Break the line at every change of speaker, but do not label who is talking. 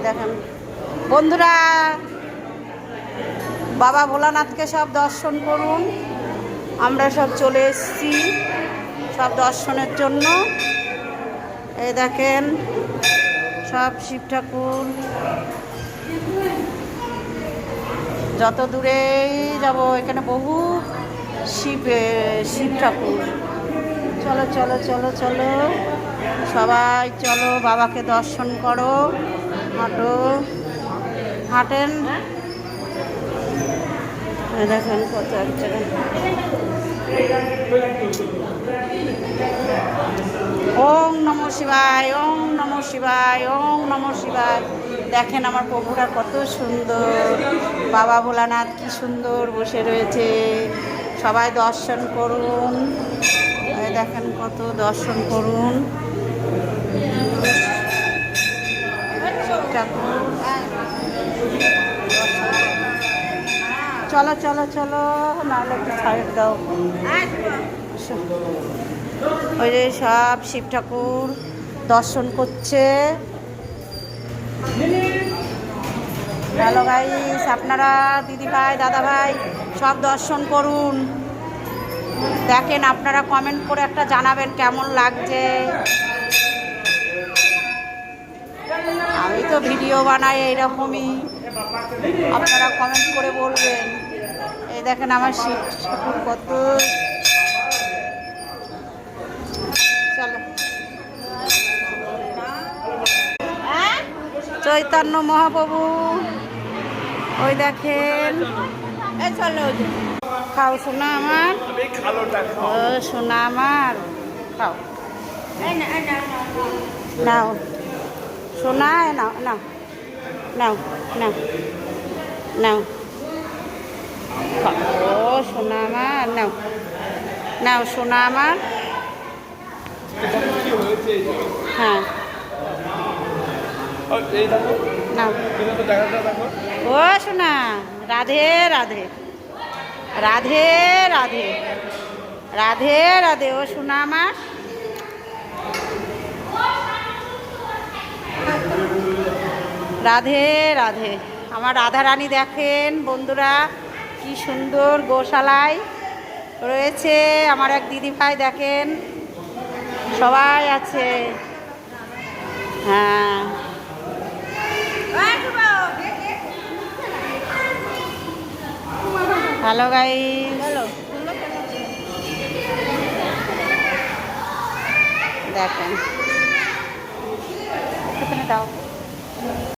দেখেন বন্ধুরা, বাবা ভোলানাথকে সব দর্শন করুন। আমরা সব চলে এসেছি সব দর্শনের জন্য। এই দেখেন সব শিব ঠাকুর, যত দূরেই যাব এখানে বহু শিব ঠাকুর। চলো চলো চলো চলো সবাই চলো, বাবাকে দর্শন করো, হাঁটো, হাঁটেন। দেখেন কত একজন। ওম নমঃ শিবায়, ওম নমঃ শিবায়, ওম নমঃ শিবায়। দেখেন আমার প্রভুরা কত সুন্দর, বাবা ভোলানাথ কি সুন্দর বসে রয়েছে। সবাই দর্শন করুন, দেখেন কত দর্শন করুন। চলো চলো চলো, নাহলে একটু সাইড দাও। ওই যে সব শিব ঠাকুর দর্শন করছে। হ্যালো গাইস, আপনারা দিদিভাই দাদাভাই সব দর্শন করুন। দেখেন, আপনারা কমেন্ট করে একটা জানাবেন কেমন লাগছে। আমি তো ভিডিও বানাই এইরকমই, আপনারা কমেন্ট করে বলবেন। এই দেখেন আমার শিব ঠাকুর কত। চলো, চৈতন্য মহাপ্রভু ওই দেখেন। খাও সোনা আমার, ও সোনা আমার, খাও নাও সোনা, নাও নাও নাও নাও নাও, ও সোনা আমার, নাও নাও সোনা আমার। হ্যাঁ নাও, ও সোনা, রাধে রাধে রাধে রাধে রাধে রাধে, ও সোনা আমার। রাধে রাধে। আমার রাধারানী দেখেন বন্ধুরা কি সুন্দর গোশালায় রয়েছে। আমার এক দিদিভাই দেখেন, সবাই আছে। হ্যাঁ হ্যালো গাইস, দেখেন দাও।